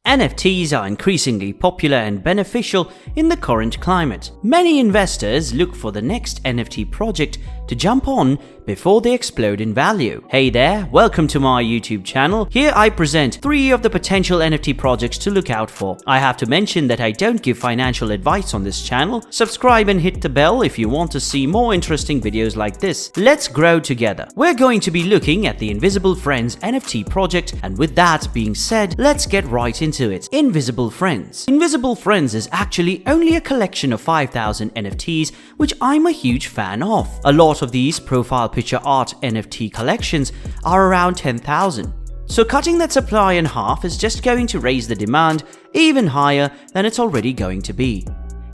NFTs are increasingly popular and beneficial in the current climate. Many investors look for the next NFT project to jump on before they explode in value. Hey there, welcome to my YouTube channel. Here I present 3 of the potential NFT projects to look out for. I have to mention that I don't give financial advice on this channel. Subscribe and hit the bell if you want to see more interesting videos like this. Let's grow together. We're going to be looking at the Invisible Friends NFT project, and with that being said, let's get right into it. Invisible Friends. Invisible Friends is actually only a collection of 5,000 NFTs, which I'm a huge fan of. A lot of these profile picture art NFT collections are around 10,000. So cutting that supply in half is just going to raise the demand even higher than it's already going to be.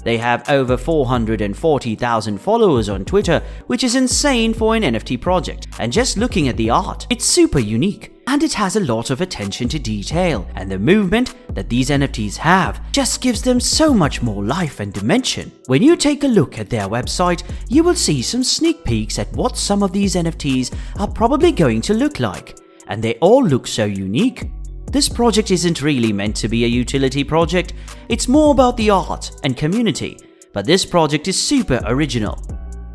They have over 440,000 followers on Twitter, which is insane for an NFT project. And just looking at the art, it's super unique. And it has a lot of attention to detail, and the movement that these NFTs have just gives them so much more life and dimension. When you take a look at their website, you will see some sneak peeks at what some of these NFTs are probably going to look like, and they all look so unique. This project isn't really meant to be a utility project, it's more about the art and community, but this project is super original.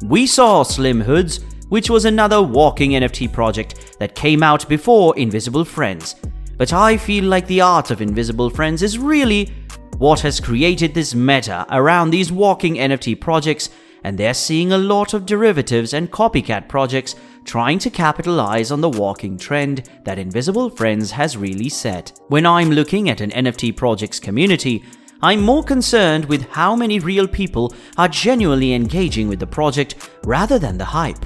We saw Slim Hoods, which was another walking NFT project that came out before Invisible Friends. But I feel like the art of Invisible Friends is really what has created this meta around these walking NFT projects, and they're seeing a lot of derivatives and copycat projects trying to capitalize on the walking trend that Invisible Friends has really set. When I'm looking at an NFT project's community, I'm more concerned with how many real people are genuinely engaging with the project rather than the hype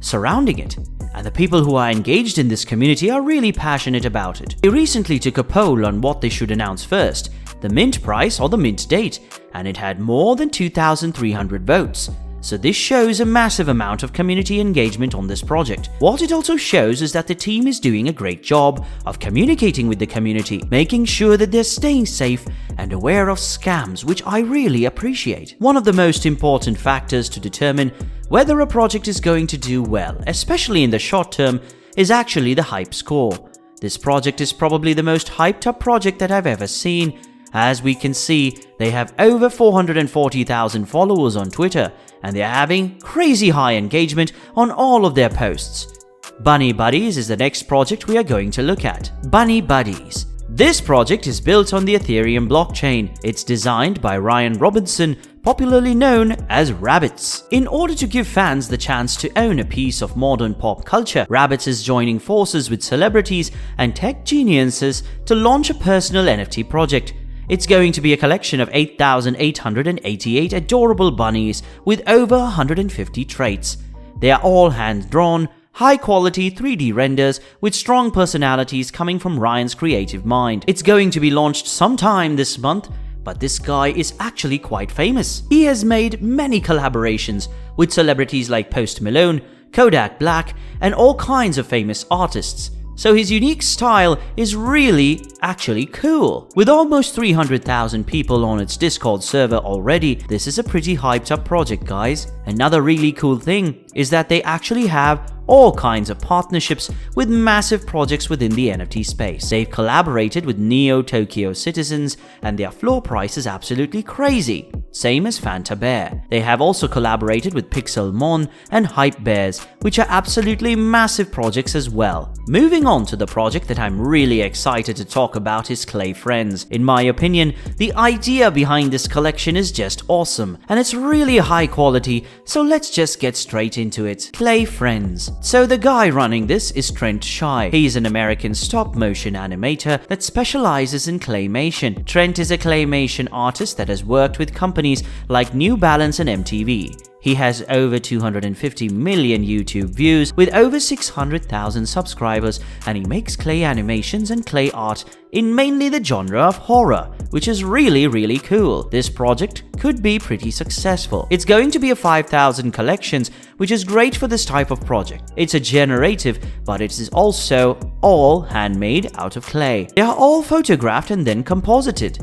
surrounding it, and the people who are engaged in this community are really passionate about it. They recently took a poll on what they should announce first, the mint price or the mint date, and it had more than 2,300 votes. So this shows a massive amount of community engagement on this project. What it also shows is that the team is doing a great job of communicating with the community, making sure that they're staying safe and aware of scams, which I really appreciate. One of the most important factors to determine whether a project is going to do well, especially in the short term, is actually the hype score. This project is probably the most hyped up project that I've ever seen. As we can see, they have over 440,000 followers on Twitter, and they're having crazy high engagement on all of their posts. Bunny Buddies is the next project we are going to look at. Bunny Buddies. This project is built on the Ethereum blockchain. It's designed by Ryan Robinson, popularly known as Rabbits. In order to give fans the chance to own a piece of modern pop culture, Rabbits is joining forces with celebrities and tech geniuses to launch a personal NFT project. It's going to be a collection of 8,888 adorable bunnies with over 150 traits. They are all hand-drawn, high-quality 3D renders with strong personalities coming from Ryan's creative mind. It's going to be launched sometime this month, but this guy is actually quite famous. He has made many collaborations with celebrities like Post Malone, Kodak Black, and all kinds of famous artists. So his unique style is really actually cool. With almost 300,000 people on its Discord server already, this is a pretty hyped up project, guys. Another really cool thing is that they actually have all kinds of partnerships with massive projects within the NFT space. They've collaborated with Neo Tokyo Citizens, and their floor price is absolutely crazy. Same as Fanta Bear. They have also collaborated with Pixelmon and Hype Bears, which are absolutely massive projects as well. Moving on to the project that I'm really excited to talk about is Clay Friends. In my opinion, the idea behind this collection is just awesome, and it's really high quality, so let's just get straight into it. Clay Friends. So the guy running this is Trent Shy. He's an American stop-motion animator that specializes in claymation. Trent is a claymation artist that has worked with companies like New Balance and MTV. He has over 250 million YouTube views with over 600,000 subscribers, and he makes clay animations and clay art in mainly the genre of horror, which is really cool. This project could be pretty successful. It's going to be a 5,000 collections, which is great for this type of project. It's a generative, but it is also all handmade out of clay. They are all photographed and then composited.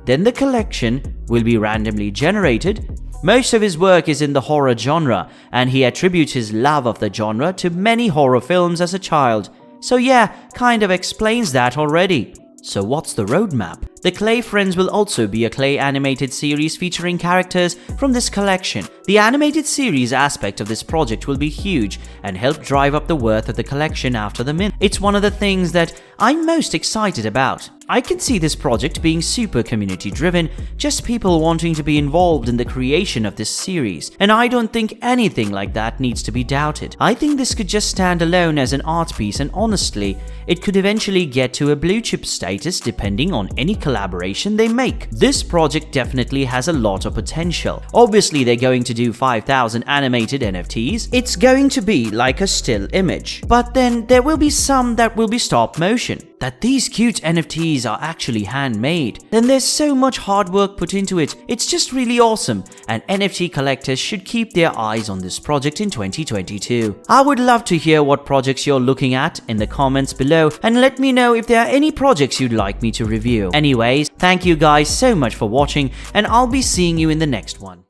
Then the collection will be randomly generated. Most of his work is in the horror genre, and he attributes his love of the genre to many horror films as a child. So yeah, kind of explains that already. So what's the roadmap? The Clay Friends will also be a clay animated series featuring characters from this collection. The animated series aspect of this project will be huge and help drive up the worth of the collection after the mint. It's one of the things that I'm most excited about. I can see this project being super community driven, just people wanting to be involved in the creation of this series, and I don't think anything like that needs to be doubted. I think this could just stand alone as an art piece, and honestly, it could eventually get to a blue chip status depending on any collaboration they make. This project definitely has a lot of potential. Obviously, they're going to do 5,000 animated NFTs. It's going to be like a still image. But then there will be some that will be stop motion. That these cute NFTs are actually handmade. Then there's so much hard work put into it. It's just really awesome, and NFT collectors should keep their eyes on this project in 2022. I would love to hear what projects you're looking at in the comments below, and let me know if there are any projects you'd like me to review. Anyways, thank you guys so much for watching, and I'll be seeing you in the next one.